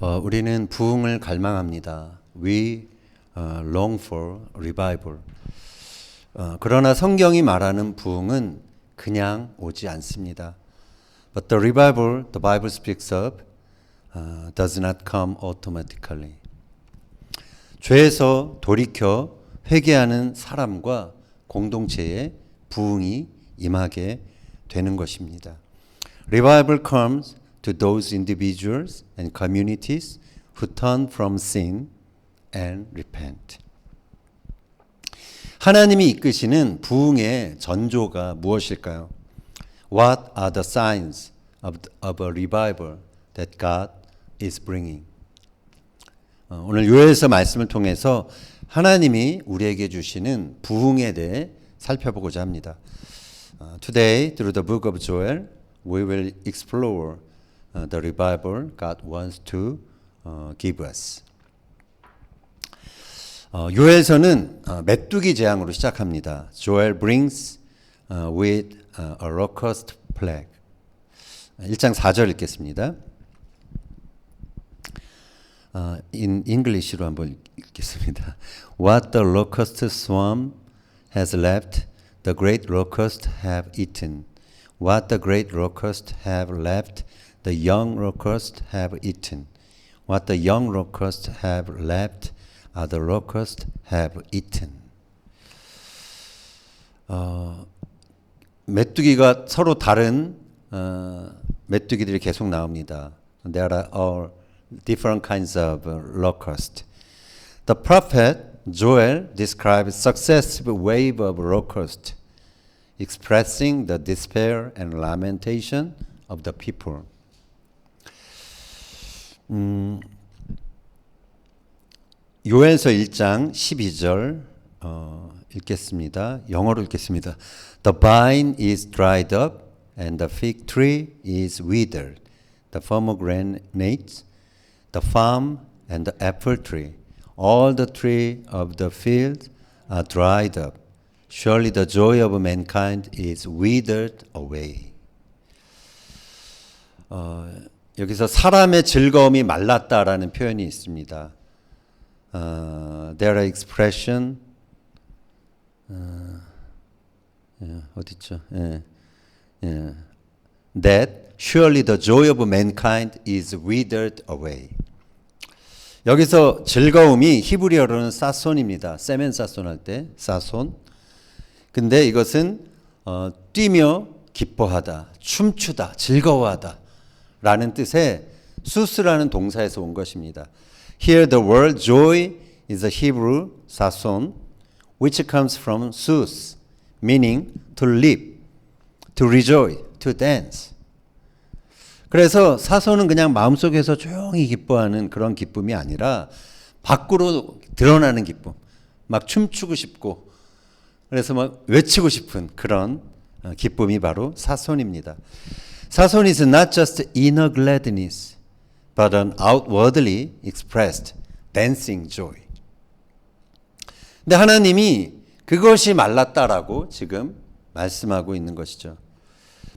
우리는 부흥을 갈망합니다. We long for revival. 그러나 성경이 말하는 부흥은 그냥 오지 않습니다. But the revival the Bible speaks of does not come automatically. 죄에서 돌이켜 회개하는 사람과 공동체에 부흥이 임하게 되는 것입니다. Revival comes to those individuals and communities who turn from sin and repent. 하나님이 이끄시는 부흥의 전조가 무엇일까요? What are the signs of a revival that God is bringing? 오늘 요엘서 말씀을 통해서 하나님이 우리에게 주시는 부흥에 대해 살펴보고자 합니다. Today, through the book of Joel, we will explore the revival God wants to give us. 요엘서는 메뚜기 재앙으로 시작합니다. Joel brings with a locust plague. 1장 4절 읽겠습니다. In English로 한번 읽겠습니다. What the locust swarm has left, the great locust have eaten. What the great locust have left, the young locust have eaten. What the young locust have left, the locust have eaten. 메뚜기가 서로 다른 메뚜기들이 계속 나옵니다. There are all different kinds of locust. The prophet Joel describes successive wave of locust, expressing the despair and lamentation of the people. 요엘서 1장 12절 읽겠습니다. 영어로 읽겠습니다. The vine is dried up and the fig tree is withered. The pomegranates, the palm and the apple tree, all the tree of the field are dried up. Surely the joy of mankind is withered away. 여기서 사람의 즐거움이 말랐다라는 표현이 있습니다. There are expression 어디 있죠? That surely the joy of mankind is withered away. 여기서 즐거움이 히브리어로는 사손입니다. 세멘 사손 할 때 사손. 근데 이것은 뛰며 기뻐하다, 춤추다, 즐거워하다 라는 뜻의 수스라는 동사에서 온 것입니다. Here the word joy is a Hebrew sason, which comes from sus, meaning to leap, to rejoice, to dance. 그래서 사손은 그냥 마음속에서 조용히 기뻐하는 그런 기쁨이 아니라 밖으로 드러나는 기쁨, 막 춤추고 싶고 그래서 막 외치고 싶은 그런 기쁨이 바로 사손입니다. 사손 is not just inner gladness, but an outwardly expressed dancing joy. 근데 하나님이 그것이 말랐다라고 지금 말씀하고 있는 것이죠.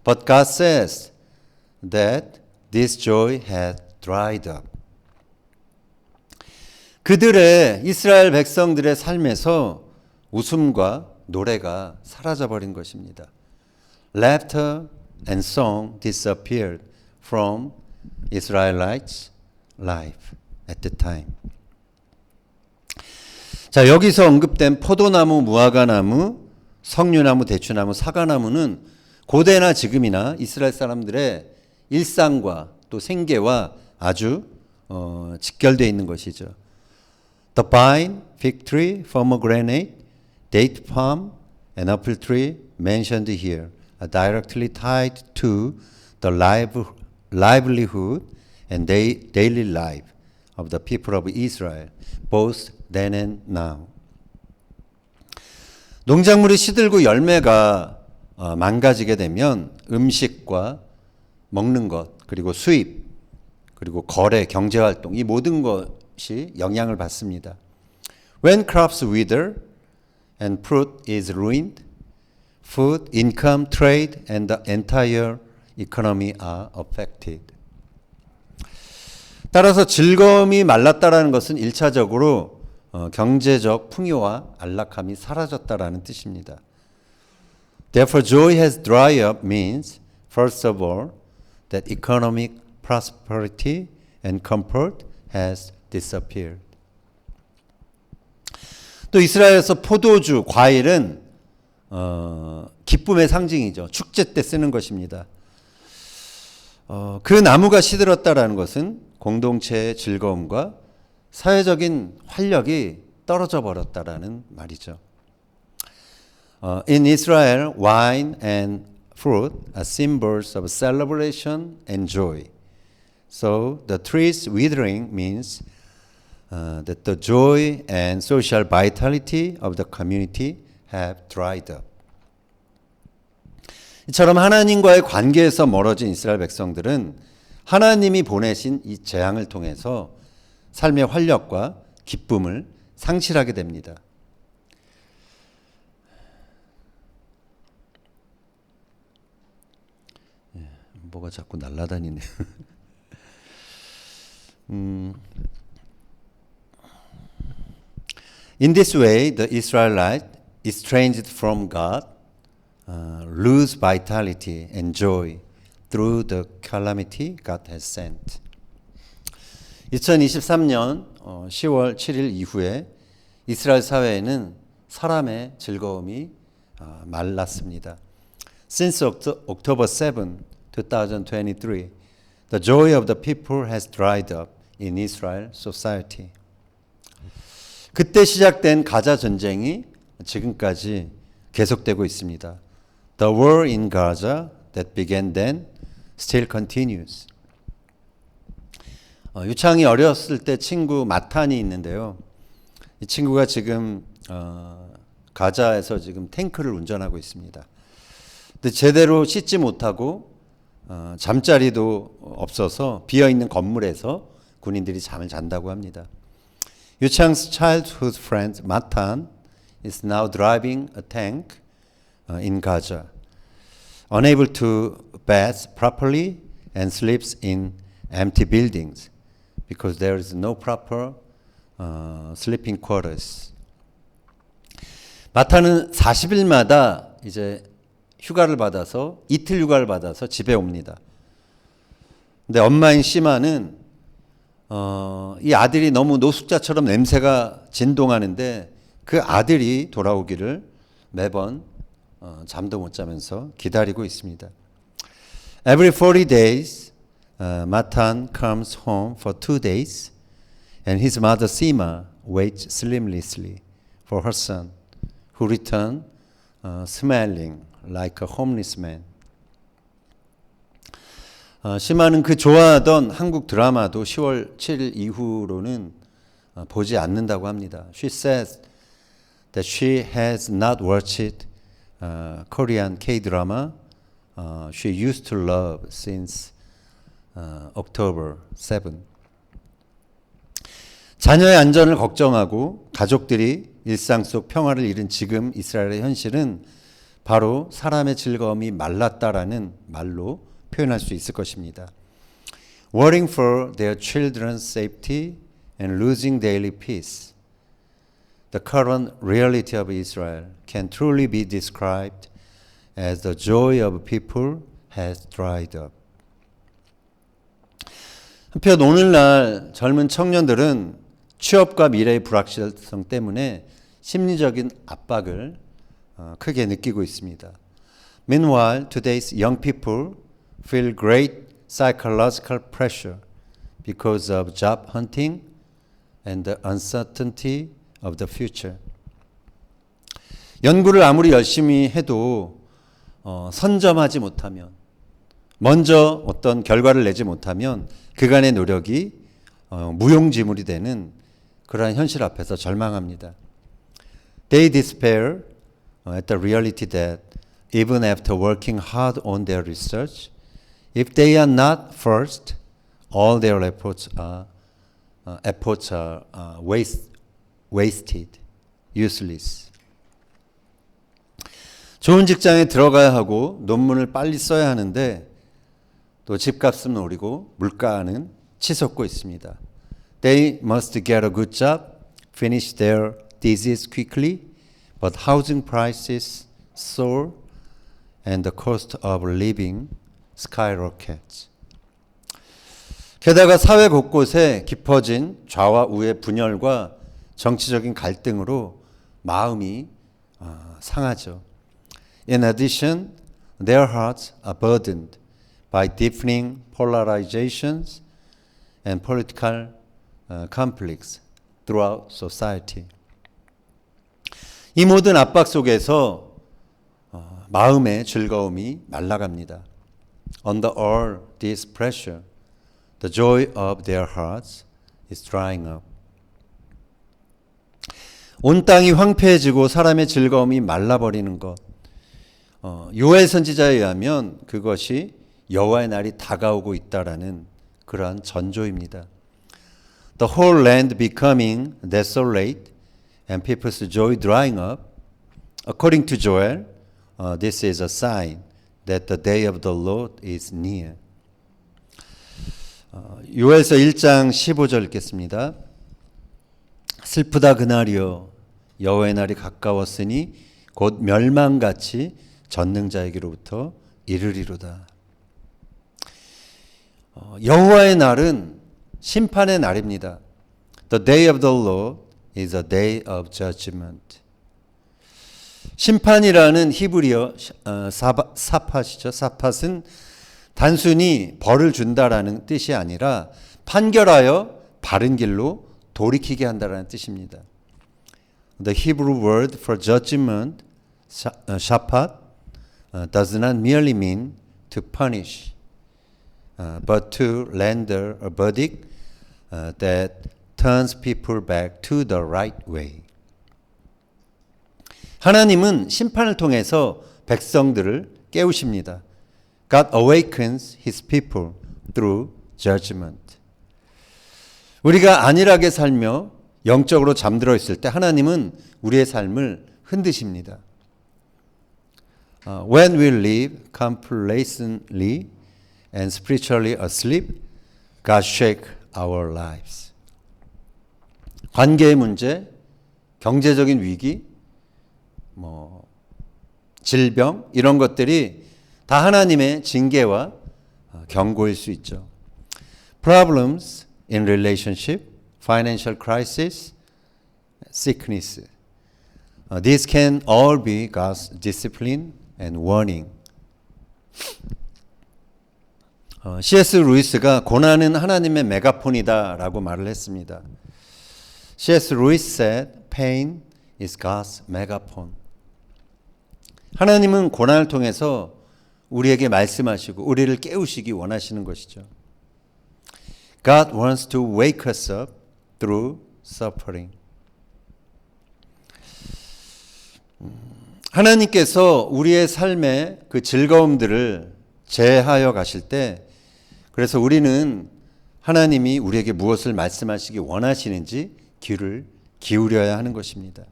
But God says that this joy had dried up. 그들의 이스라엘 백성들의 삶에서 웃음과 노래가 사라져버린 것입니다. Laughter and song disappeared from Israelites' life at the time. 자, 여기서 언급된 포도나무, 무화과나무, 석류나무, 대추나무, 사과나무는 고대나 지금이나 이스라엘 사람들의 일상과 또 생계와 아주 직결되어 있는 것이죠. The vine, fig tree, pomegranate, date palm, and apple tree mentioned here are directly tied to the livelihood and daily life of the people of Israel, both then and now. 농작물이 시들고 열매가 망가지게 되면 음식과 먹는 것, 그리고 수입, 그리고 거래, 경제활동, 이 모든 것이 영향을 받습니다. When crops wither and fruit is ruined, food, income, trade, and the entire economy are affected. 따라서 즐거움이 말랐다라는 것은 1차적으로 경제적 풍요와 안락함이 사라졌다라는 뜻입니다. Therefore, joy has dried up means, first of all, that economic prosperity and comfort has disappeared. 또 이스라엘에서 포도주, 과일은 기쁨의 상징이죠. 축제 때 쓰는 것입니다. 그 나무가 시들었다라는 것은 공동체의 즐거움과 사회적인 활력이 떨어져 버렸다라는 말이죠. In Israel, wine and fruit are symbols of celebration and joy. So the trees withering means that the joy and social vitality of the community have dried up. 이처럼 하나님과의 관계에서 멀어진 이스라엘 백성들은 하나님이 보내신 이 재앙을 통해서 삶의 활력과 기쁨을 상실하게 됩니다. 뭐가 자꾸 날아다니네. In this way, the Israelites, estranged from God, lose vitality and joy through the calamity God has sent. 2023년 10월 7일 이후에 이스라엘 사회에는 사람의 즐거움이 말랐습니다. Since October 7, 2023, the joy of the people has dried up in Israel society. 그때 시작된 가자 전쟁이 지금까지 계속되고 있습니다. The war in Gaza that began then still continues. 유창이 어렸을 때 친구 마탄이 있는데요. 이 친구가 지금 가자에서 지금 탱크를 운전하고 있습니다. 근데 제대로 씻지 못하고 잠자리도 없어서 비어있는 건물에서 군인들이 잠을 잔다고 합니다. 유창's childhood friend Matan is now driving a tank in Gaza, unable to bathe properly and sleeps in empty buildings because there is no proper sleeping quarters. 마탄은 40일마다 이제 휴가를 받아서 이틀 휴가를 받아서 집에 옵니다. 근데 엄마인 시마는 이 아들이 너무 노숙자처럼 냄새가 진동하는데 그 아들이 돌아오기를 매번 잠도 못 자면서 기다리고 있습니다. Every 40 days, Matan comes home for 2 days, and his mother Sima waits sleeplessly for her son, who returns smelling like a homeless man. 시마는 그 좋아하던 한국 드라마도 10월 7일 이후로는 보지 않는다고 합니다. She says that she has not watched Korean K-drama she used to love since October 7. 자녀의 안전을 걱정하고 가족들이 일상 속 평화를 잃은 지금 이스라엘의 현실은 바로 사람의 즐거움이 말랐다라는 말로 표현할 수 있을 것입니다. Worrying for their children's safety and losing daily peace. The current reality of Israel can truly be described as the joy of people has dried up. 한편 오늘날 젊은 청년들은 취업과 미래의 불확실성 때문에 심리적인 압박을 크게 느끼고 있습니다. Meanwhile, today's young people feel great psychological pressure because of job hunting and the uncertainty of the future. 연구를 아무리 열심히 해도 선점하지 못하면, 먼저 어떤 결과를 내지 못하면 그간의 노력이 무용지물이 되는 그러한 현실 앞에서 절망합니다. They despair at the reality that even after working hard on their research, if they are not first, all their efforts are wasted, useless. 좋은 직장에 들어가야 하고 논문을 빨리 써야 하는데 또 집값은 오르고 물가는 치솟고 있습니다. They must get a good job, finish their disease quickly, but housing prices soar and the cost of living skyrockets. 게다가 사회 곳곳에 깊어진 좌와 우의 분열과 정치적인 갈등으로 마음이 상하죠. In addition, their hearts are burdened by deepening polarizations and political conflicts throughout society. 이 모든 압박 속에서 마음의 즐거움이 말라갑니다. Under all this pressure, the joy of their hearts is drying up. 온 땅이 황폐해지고 사람의 즐거움이 말라버리는 것. 요엘 선지자에 의하면 그것이 여호와의 날이 다가오고 있다라는 그러한 전조입니다. The whole land becoming desolate and people's joy drying up. According to Joel, this is a sign that the day of the Lord is near. 요엘서 1장 15절 읽겠습니다. 슬프다 그날이여 여호와의 날이 가까웠으니 곧 멸망같이 전능자에게로부터 이르리로다. 여호와의 날은 심판의 날입니다. The day of the Lord is a day of judgment. 심판이라는 히브리어 사팟이죠. 사팟은 단순히 벌을 준다라는 뜻이 아니라 판결하여 바른 길로 돌이키게 한다라는 뜻입니다. The Hebrew word for judgment, shapat, does not merely mean to punish, but to render a verdict that turns people back to the right way. 하나님은 심판을 통해서 백성들을 깨우십니다. God awakens his people through judgment. 우리가 안일하게 살며 영적으로 잠들어 있을 때 하나님은 우리의 삶을 흔드십니다. When we live complacently and spiritually asleep, God shakes our lives. 관계의 문제, 경제적인 위기, 질병 이런 것들이 다 하나님의 징계와 경고일 수 있죠. Problems in relationship, financial crisis, sickness. These can all be God's discipline and warning. C.S. 루이스가 고난은 하나님의 메가폰이다라고 말을 했습니다. C.S. Lewis said, pain is God's megaphone. 하나님은 고난을 통해서 우리에게 말씀하시고 우리를 깨우시기 원하시는 것이죠. God wants to wake us up through suffering. 하나님께서 우리의 삶의 그 즐거움들을 제하여 가실 때 그래서 우리는 하나님이 우리에게 무엇을 말씀하시기 원하시는지 귀를 기울여야 하는 것입니다.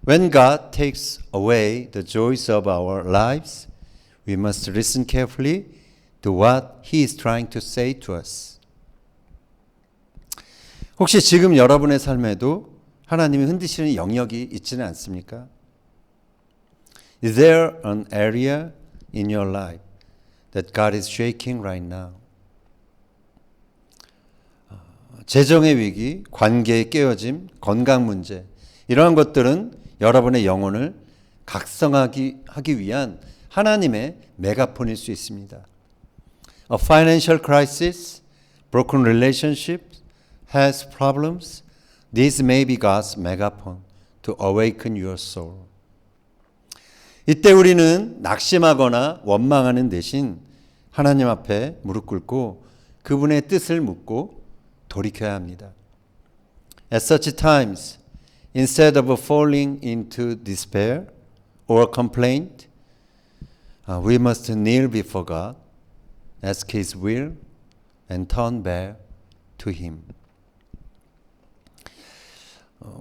When God takes away the joys of our lives, we must listen carefully to what He is trying to say to us. 혹시 지금 여러분의 삶에도 하나님이 흔드시는 영역이 있지는 않습니까? Is there an area in your life that God is shaking right now? 재정의 위기, 관계의 깨어짐, 건강 문제 이러한 것들은 여러분의 영혼을 각성하기 위한 하나님의 메가폰일 수 있습니다. A financial crisis, broken relationships, health problems, these may be God's megaphone to awaken your soul. 이때 우리는 낙심하거나 원망하는 대신 하나님 앞에 무릎 꿇고 그분의 뜻을 묻고 돌이켜야 합니다. At such times, instead of falling into despair or complaint, we must kneel before God, ask His will, and turn back to Him.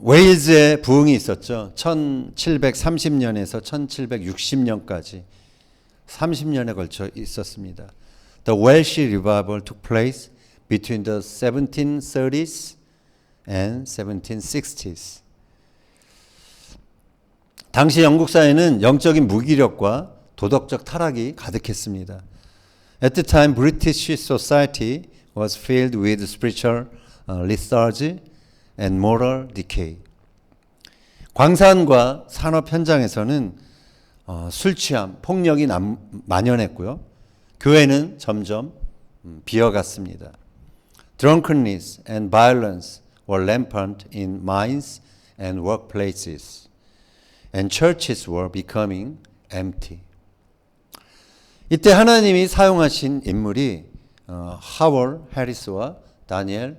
웨일즈에 부흥이 있었죠. 1730년에서 1760년까지 30년에 걸쳐 있었습니다. The Welsh revival took place between the 1730s and 1760s. 당시 영국 사회는 영적인 무기력과 도덕적 타락이 가득했습니다. At the time, British society was filled with spiritual lethargy and moral decay. 광산과 산업 현장에서는 술 취함, 폭력이 만연했고요. 교회는 점점 비어갔습니다. Drunkenness and violence were rampant in mines and workplaces, and churches were becoming empty. 이때 하나님이 사용하신 인물이 하월 해리스와 다니엘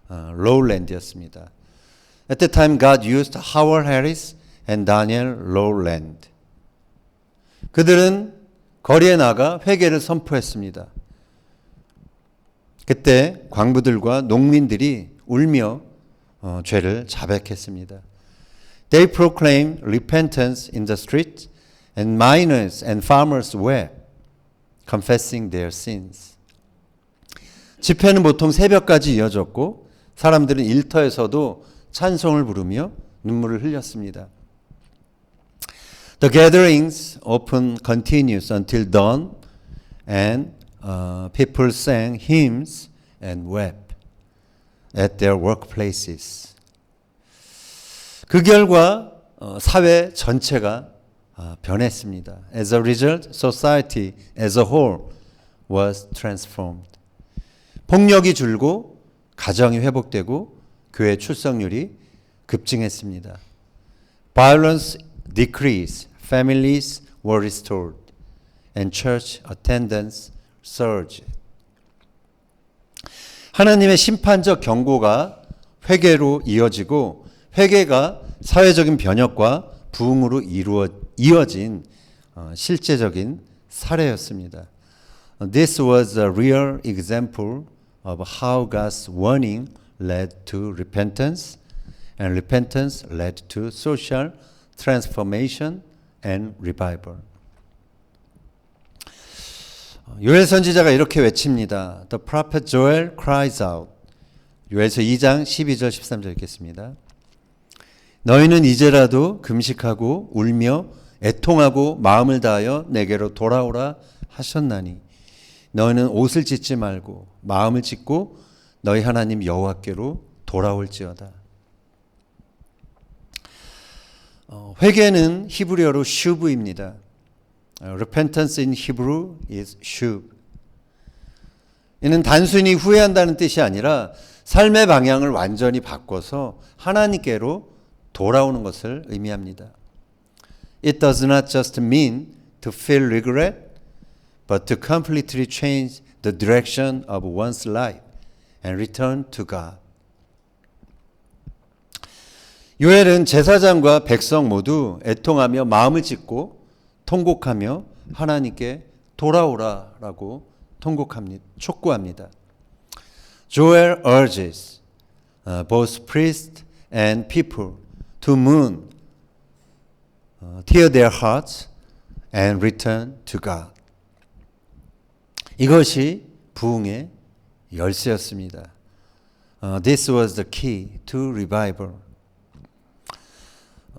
로울랜드였습니다. At the time, God used Howard Harris and Daniel Rowland. 그들은 거리에 나가 회개를 선포했습니다. 그때 광부들과 농민들이 울며 죄를 자백했습니다. They proclaimed repentance in the street, and miners and farmers wept, confessing their sins. 집회는 보통 새벽까지 이어졌고 사람들은 일터에서도 찬송을 부르며 눈물을 흘렸습니다. The gatherings often continues until dawn, and people sang hymns and wept at their workplaces. 그 결과 사회 전체가 변했습니다. As a result, society as a whole was transformed. 폭력이 줄고 가정이 회복되고 교회 출석률이 급증했습니다. Violence decreased, families were restored, and church attendance surged. 하나님의 심판적 경고가 회개로 이어지고 회개가 사회적인 변혁과 부흥으로 이어진 실제적인 사례였습니다. This was a real example of how God's warning led to repentance, and repentance led to social transformation and revival. 요엘 선지자가 이렇게 외칩니다. The prophet Joel cries out. 요엘서 2장 12절 13절 읽겠습니다. 너희는 이제라도 금식하고 울며 애통하고 마음을 다하여 내게로 돌아오라 하셨나니 너희는 옷을 찢지 말고 마음을 찢고 너희 하나님 여호와께로 돌아올지어다. 회개는 히브리어로 슈브입니다. Repentance in Hebrew is shub. 이는 단순히 후회한다는 뜻이 아니라 삶의 방향을 완전히 바꿔서 하나님께로 돌아오는 것을 의미합니다. It does not just mean to feel regret, but to completely change the direction of one's life and return to God. 요엘은 제사장과 백성 모두 애통하며 마음을 찢고 통곡하며 하나님께 돌아오라라고 촉구합니다. Joel urges both priests and people to mourn, tear their hearts, and return to God. 이것이 부흥의 열쇠였습니다. This was the key to revival.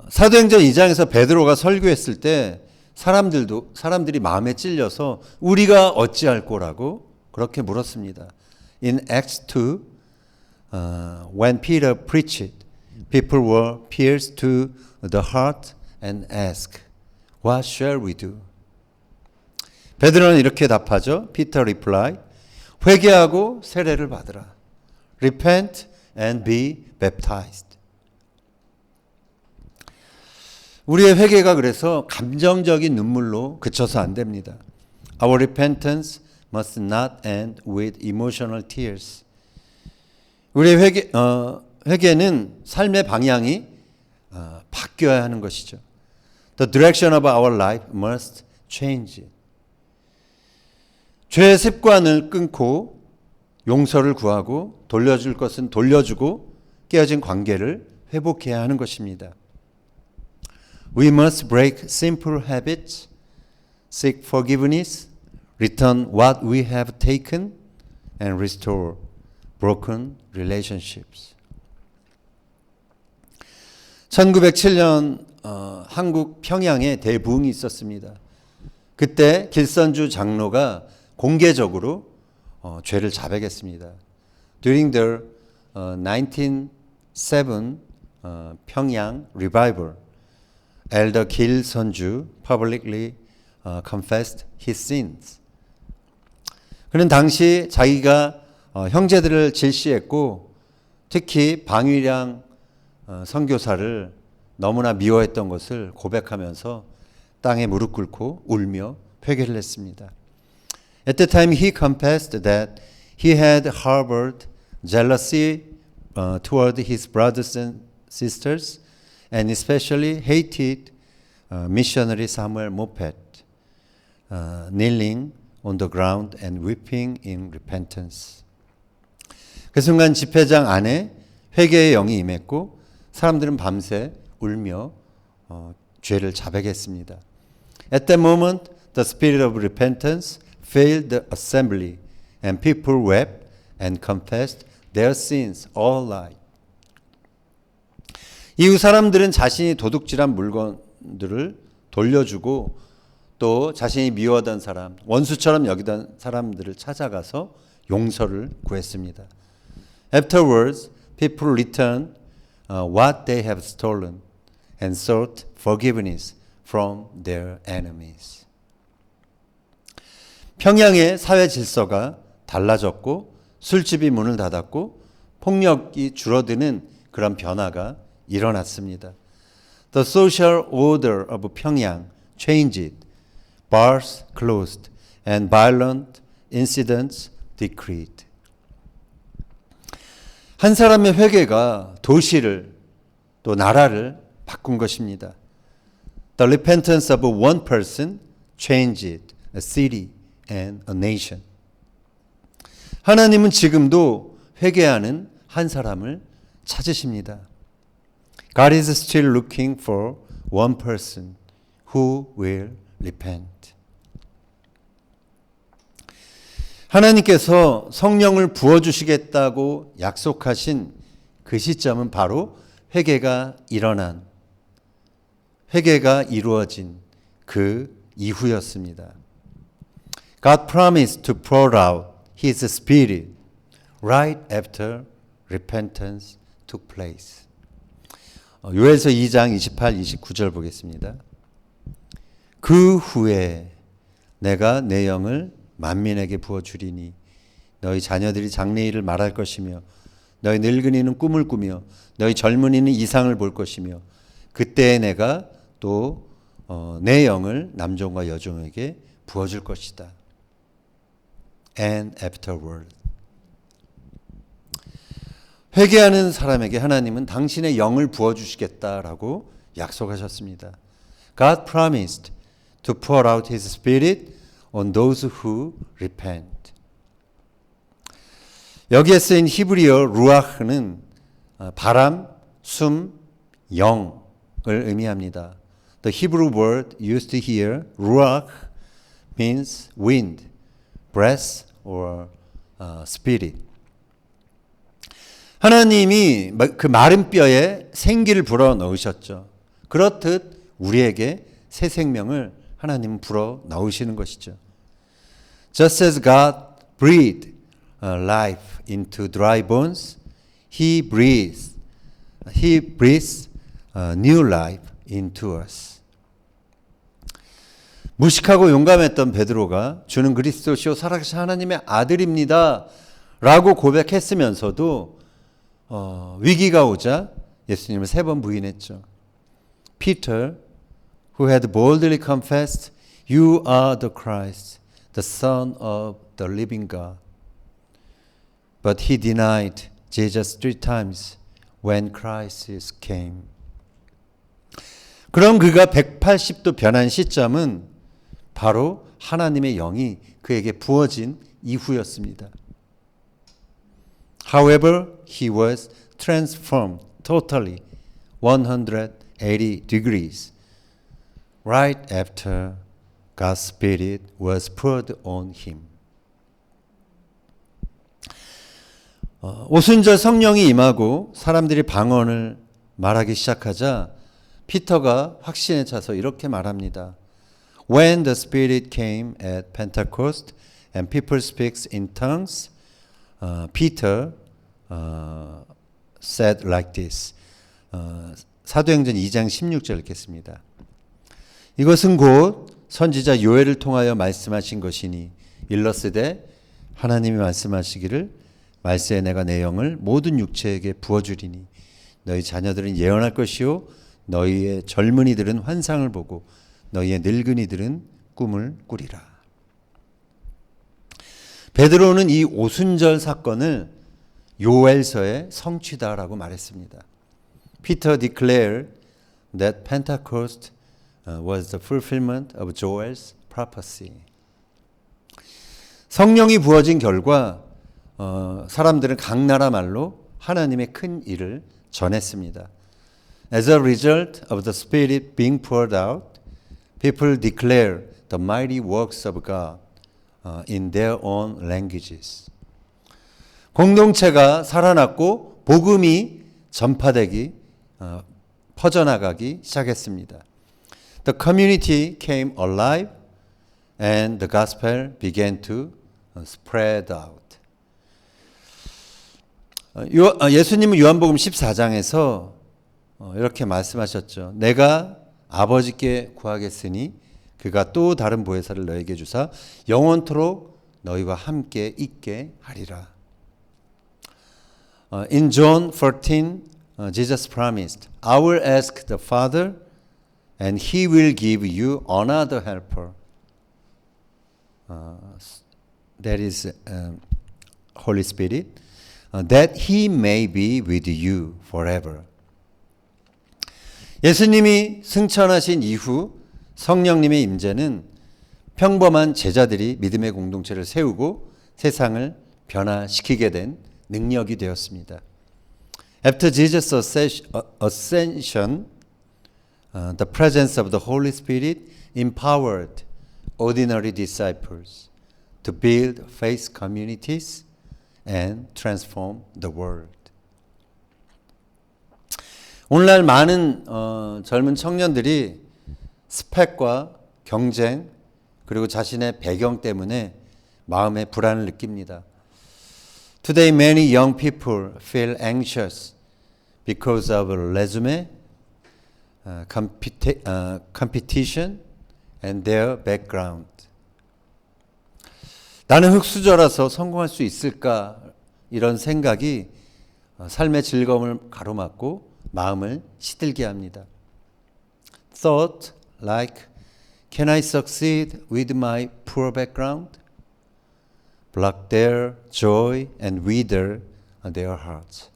사도행전 2장에서 베드로가 설교했을 때 사람들이 마음에 찔려서 우리가 어찌할 거라고 그렇게 물었습니다. In Acts 2, when Peter preached, people were pierced to the heart and asked, "What shall we do?" 베드로는 이렇게 답하죠. Peter replied, 회개하고 세례를 받으라. Repent and be baptized. 우리의 회개가 그래서 감정적인 눈물로 그쳐서 안 됩니다. Our repentance must not end with emotional tears. 우리의 회개는 삶의 방향이 바뀌어야 하는 것이죠. The direction of our life must change. 죄의 습관을 끊고 용서를 구하고 돌려줄 것은 돌려주고 깨어진 관계를 회복해야 하는 것입니다. We must break simple habits, seek forgiveness, return what we have taken, and restore broken relationships. 1907년 한국 평양에 대부흥이 있었습니다. 그때 길선주 장로가 공개적으로 죄를 자백했습니다. During the 1907 평양 revival, Elder 길선주 publicly confessed his sins. 그는 당시 자기가 형제들을 질시했고 특히 방위량 선교사를 너무나 미워했던 것을 고백하면서 땅에 무릎 꿇고 울며 회개를 했습니다. At the time he confessed that he had harbored jealousy toward his brothers and sisters and especially hated missionary Samuel Moffett, kneeling on the ground and weeping in repentance. 그 순간 집회장 안에 회개의 영이 임했고 사람들은 밤새 울며 죄를 자백했습니다. At that moment, the spirit of repentance filled the assembly, and people wept and confessed their sins all night. 이후 사람들은 자신이 도둑질한 물건들을 돌려주고 또 자신이 미워하던 사람, 원수처럼 여기던 사람들을 찾아가서 용서를 구했습니다. Afterwards, people returned what they have stolen and sought forgiveness from their enemies. 평양의 사회 질서가 달라졌고 술집이 문을 닫았고 폭력이 줄어드는 그런 변화가 일어났습니다. The social order of 평양 changed. Bars closed and violent incidents decreased. 한 사람의 회개가 도시를 또 나라를 바꾼 것입니다. The repentance of one person changed a city and a nation. 하나님은 지금도 회개하는 한 사람을 찾으십니다. God is still looking for one person who will repent. 하나님께서 성령을 부어주시겠다고 약속하신 그 시점은 바로 회개가 이루어진 그 이후였습니다. God promised to pour out His Spirit right after repentance took place. 요엘서 2장 28, 29절 보겠습니다. 그 후에 내가 내 영을 만민에게 부어주리니 너희 자녀들이 장래일을 말할 것이며 너희 늙은이는 꿈을 꾸며 너희 젊은이는 이상을 볼 것이며 그때에 내가 또 내 영을 남종과 여종에게 부어줄 것이다. And afterward. 회개하는 사람에게 하나님은 당신의 영을 부어주시겠다라고 약속하셨습니다. God promised to pour out His Spirit on those who repent. 여기에 쓰인 히브리어 루아흐는 바람, 숨, 영을 의미합니다. The Hebrew word used here, ruach, means wind, breath, or spirit. 하나님이 그 마른 뼈에 생기를 불어 넣으셨죠. 그렇듯 우리에게 새 생명을 하나님은 불어 넣으시는 것이죠. Just as God breathed life into dry bones, He breathes new life into us. 무식하고 용감했던 베드로가 주는 그리스도시요 살아계신 하나님의 아들입니다 라고 고백했으면서도 위기가 오자 예수님을 3번 부인했죠. Peter, who had boldly confessed, "You are the Christ, the Son of the living God." But he denied Jesus 3 times when Christ came. 그럼 그가 180도 변한 시점은 바로 하나님의 영이 그에게 부어진 이후였습니다. However, he was transformed totally 180 degrees right after God's Spirit was poured on him. 오순절 성령이 임하고 사람들이 방언을 말하기 시작하자 피터가 확신에 차서 이렇게 말합니다. When the Spirit came at Pentecost and people speaks in tongues, Peter said like this. 사도행전 2장 16절 읽겠습니다. 이것은 곧 선지자 요엘을 통하여 말씀하신 것이니 일러스되 하나님이 말씀하시기를 말세에 내가 내 영을 모든 육체에게 부어주리니 너희 자녀들은 예언할 것이요 너희의 젊은이들은 환상을 보고 너희의 늙은이들은 꿈을 꾸리라. 베드로는 이 오순절 사건을 요엘서의 성취다라고 말했습니다. Peter declared that Pentecost was the fulfillment of Joel's prophecy. 성령이 부어진 결과 사람들은 각 나라 말로 하나님의 큰 일을 전했습니다. As a result of the Spirit being poured out, people declare the mighty works of God in their own languages. 공동체가 살아났고 복음이 전파되기 퍼져나가기 시작했습니다. The community came alive and the gospel began to spread out. 예수님은 요한복음 14장에서 이렇게 말씀하셨죠. 내가 아버지께 구하겠으니 그가 또 다른 보혜사를 너에게 주사 영원토록 너희와 함께 있게 하리라. In John 14, Jesus promised, I will ask the Father and he will give you another helper. That is Holy Spirit, that he may be with you forever. 예수님이 승천하신 이후 성령님의 임재는 평범한 제자들이 믿음의 공동체를 세우고 세상을 변화시키게 된 능력이 되었습니다. After Jesus' ascension, the presence of the Holy Spirit empowered ordinary disciples to build faith communities and transform the world. 오늘날 많은 젊은 청년들이 스펙과 경쟁 그리고 자신의 배경 때문에 마음의 불안을 느낍니다. Today many young people feel anxious because of resume, competition and their background. 나는 흙수저라서 성공할 수 있을까? 이런 생각이 삶의 즐거움을 가로막고 마음을 시들게 합니다. Thought like, can I succeed with my poor background? Block their joy and wither their hearts.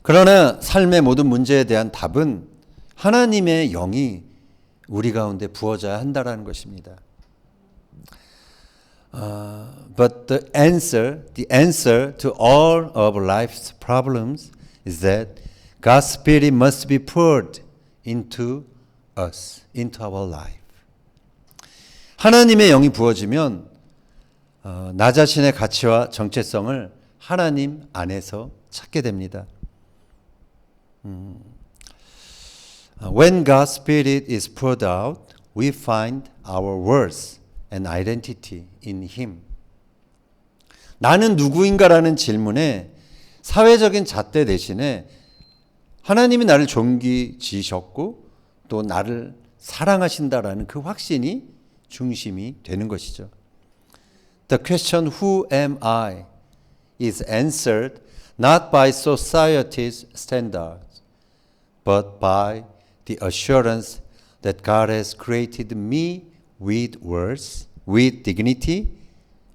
그러나 삶의 모든 문제에 대한 답은 하나님의 영이 우리 가운데 부어져야 한다라는 것입니다. But the answer to all of life's problems is that God's Spirit must be poured into us, into our life. 하나님의 영이 부어지면 나 자신의 가치와 정체성을 하나님 안에서 찾게 됩니다. When God's Spirit is poured out, we find our worth and identity in Him. 나는 누구인가라는 질문에 사회적인 잣대 대신에 하나님이 나를 존귀 지으셨고 또 나를 사랑하신다라는 그 확신이 중심이 되는 것이죠. The question who am I is answered not by society's standards, but by the assurance that God has created me with worth, with dignity,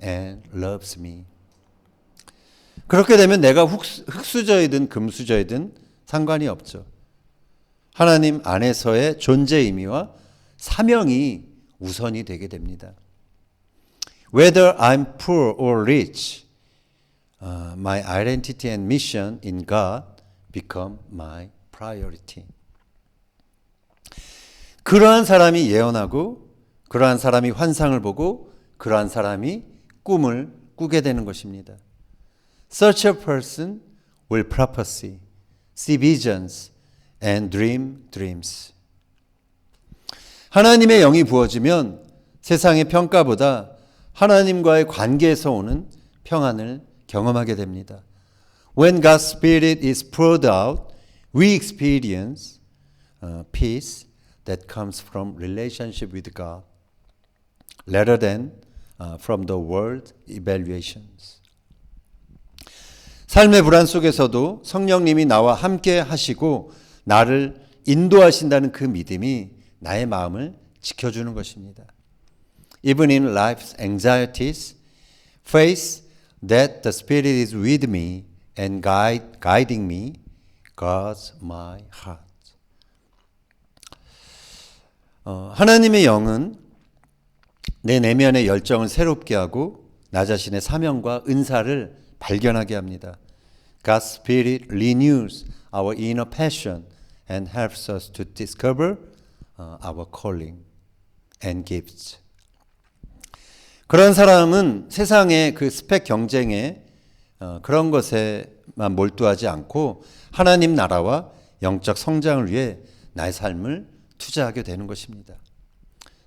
and loves me. 그렇게 되면 내가 흙수저이든 금수저이든 상관이 없죠. 하나님 안에서의 존재 의미와 사명이 우선이 되게 됩니다. Whether I'm poor or rich, my identity and mission in God become my priority. 그러한 사람이 예언하고 그러한 사람이 환상을 보고 그러한 사람이 꿈을 꾸게 되는 것입니다. Such a person will prophesy, see visions, and dream dreams. 하나님의 영이 부어지면 세상의 평가보다 하나님과의 관계에서 오는 평안을 경험하게 됩니다. When God's Spirit is poured out, we experience peace that comes from relationship with God, rather than from the world evaluations. 삶의 불안 속에서도 성령님이 나와 함께 하시고 나를 인도하신다는 그 믿음이 나의 마음을 지켜주는 것입니다. Even in life's anxieties, faith that the Spirit is with me and guiding me guards my heart. 하나님의 영은 내 내면의 열정을 새롭게 하고 나 자신의 사명과 은사를 발견하게 합니다. God's Spirit renews our inner passion and helps us to discover our calling and gifts. 그런 사람은 세상의 그 스펙 경쟁에 그런 것에만 몰두하지 않고 하나님 나라와 영적 성장을 위해 나의 삶을 투자하게 되는 것입니다.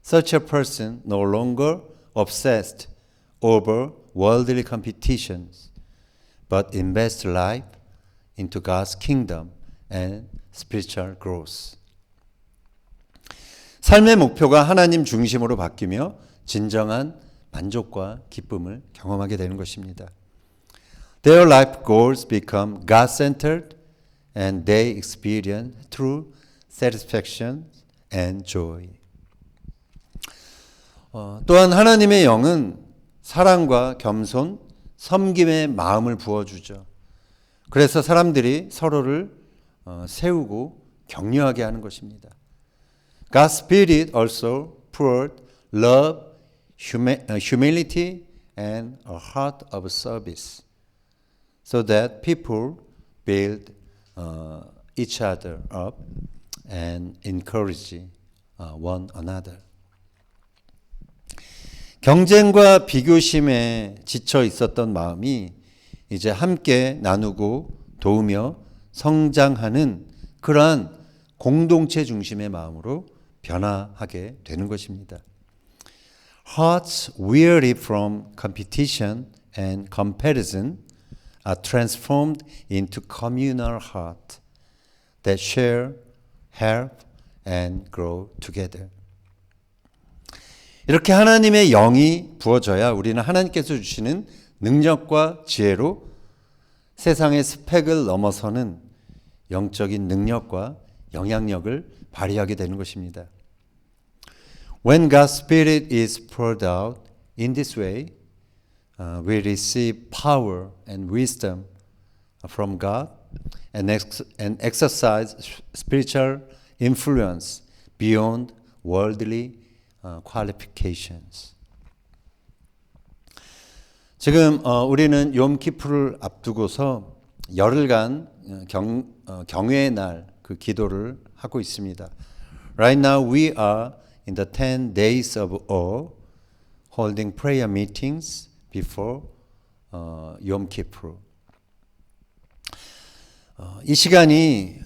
Such a person no longer obsessed over worldly competitions, but invests life into God's kingdom and spiritual growth. 삶의 목표가 하나님 중심으로 바뀌며 진정한 만족과 기쁨을 경험하게 되는 것입니다. Their life goals become God-centered and they experience true satisfaction and joy. 또한 하나님의 영은 사랑과 겸손, 섬김의 마음을 부어주죠. 그래서 사람들이 서로를 세우고 격려하게 하는 것입니다. God's Spirit also poured love, humility, and a heart of service, so that people build each other up and encourage one another. 경쟁과 비교심에 지쳐 있었던 마음이 이제 함께 나누고 도우며 성장하는 그러한 공동체 중심의 마음으로 변화하게 되는 것입니다. Hearts weary from competition and comparison are transformed into communal heart that share, help, and grow together. 이렇게 하나님의 영이 부어져야 우리는 하나님께서 주시는 능력과 지혜로 세상의 스펙을 넘어서는 영적인 능력과 영향력을 발휘하게 되는 것입니다. When God's Spirit is poured out in this way, we receive power and wisdom from God and exercise spiritual influence beyond worldly qualifications. 지금 우리는 욤 키프를 앞두고서 열흘간 경외의 날 그 기도를 하고 있습니다. Right now we are in the 10 days of awe, holding prayer meetings before Yom Kippur. 이 시간이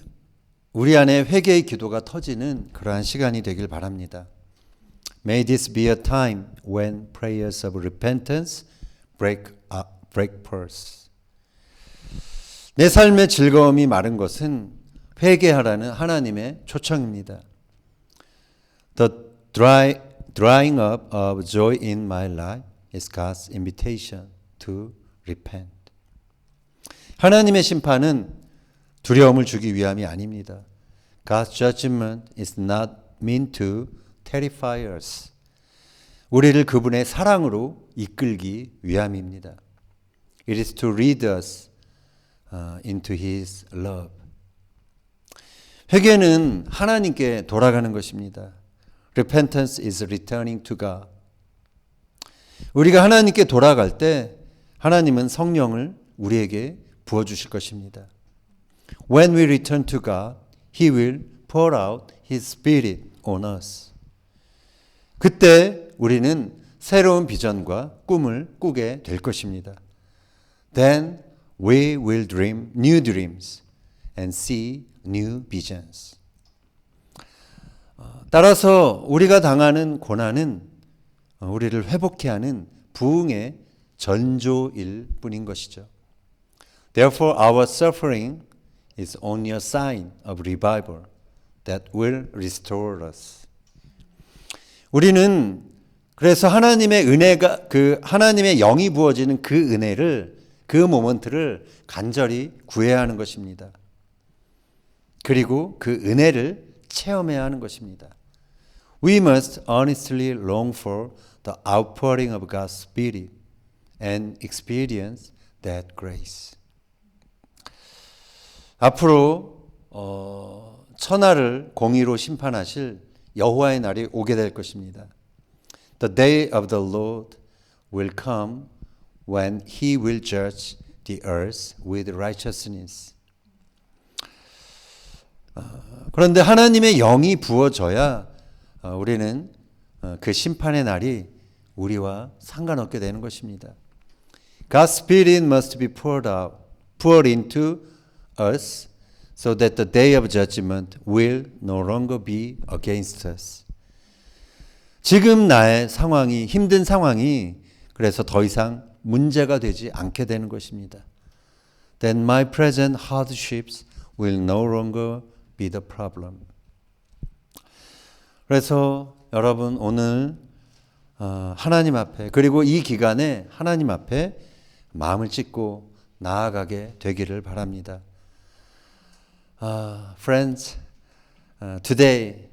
우리 안에 회개의 기도가 터지는 그러한 시간이 되길 바랍니다. May this be a time when prayers of repentance break pulse. 내 삶의 즐거움이 마른 것은 회개하라는 하나님의 초청입니다. The drying up of joy in my life is God's invitation to repent. 하나님의 심판은 두려움을 주기 위함이 아닙니다. God's judgment is not meant to terrify us. 우리를 그분의 사랑으로 이끌기 위함입니다. It is to lead us into His love. 회개는 하나님께 돌아가는 것입니다. Repentance is returning to God. 우리가 하나님께 돌아갈 때 하나님은 성령을 우리에게 부어주실 것입니다. When we return to God, He will pour out His Spirit on us. 그때 우리는 새로운 비전과 꿈을 꾸게 될 것입니다. Then we will dream new dreams and see new visions. 따라서 우리가 당하는 고난은 우리를 회복케 하는 부흥의 전조일 뿐인 것이죠. Therefore, our suffering is only a sign of revival that will restore us. 우리는 그래서 하나님의 은혜가 하나님의 영이 부어지는 그 은혜를 그 모먼트를 간절히 구해야 하는 것입니다. 그리고 그 은혜를 체험해야 하는 것입니다. We must earnestly long for the outpouring of God's Spirit and experience that grace. 앞으로 천하를 공의로 심판하실 여호와의 날이 오게 될 것입니다. The day of the Lord will come when He will judge the earth with righteousness. 그런데 하나님의 영이 부어져야 우리는 그 심판의 날이 우리와 상관없게 되는 것입니다. God's Spirit must be poured into us so that the day of judgment will no longer be against us. 지금 나의 상황이 힘든 상황이 그래서 더 이상 문제가 되지 않게 되는 것입니다. Then my present hardships will no longer be the problem. 그래서 여러분 오늘 하나님 앞에 그리고 이 기간에 하나님 앞에 마음을 찢고 나아가게 되기를 바랍니다. Friends, today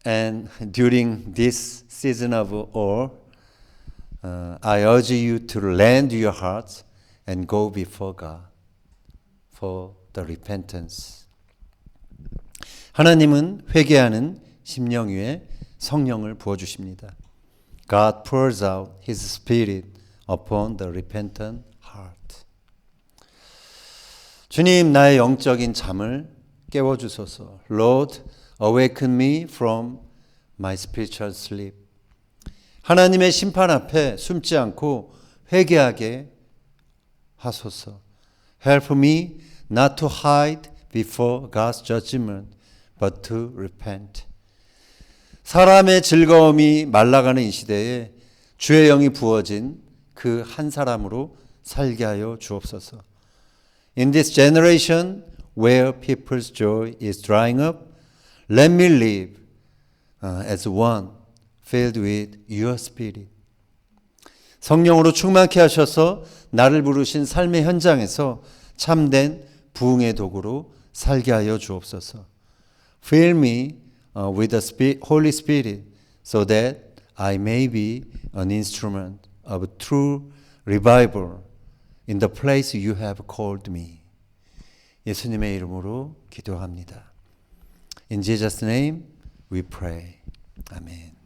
and during this season of war, I urge you to lend your hearts and go before God for the repentance. 하나님은 회개하는 심령 위에 성령을 부어주십니다. God pours out His Spirit upon the repentant heart. 주님, 나의 영적인 잠을 깨워주소서. Lord, awaken me from my spiritual sleep. 하나님의 심판 앞에 숨지 않고 회개하게 하소서. Help me not to hide before God's judgment, but to repent. 사람의 즐거움이 말라가는 이 시대에 주의 영이 부어진 그 한 사람으로 살게 하여 주옵소서. In this generation where people's joy is drying up, let me live as one filled with your spirit. 성령으로 충만케 하셔서 나를 부르신 삶의 현장에서 참된 부흥의 도구로 살게 하여 주옵소서. Fill me with the Holy Spirit so that I may be an instrument of true revival in the place you have called me. 예수님의 이름으로 기도합니다. In Jesus' name we pray. Amen.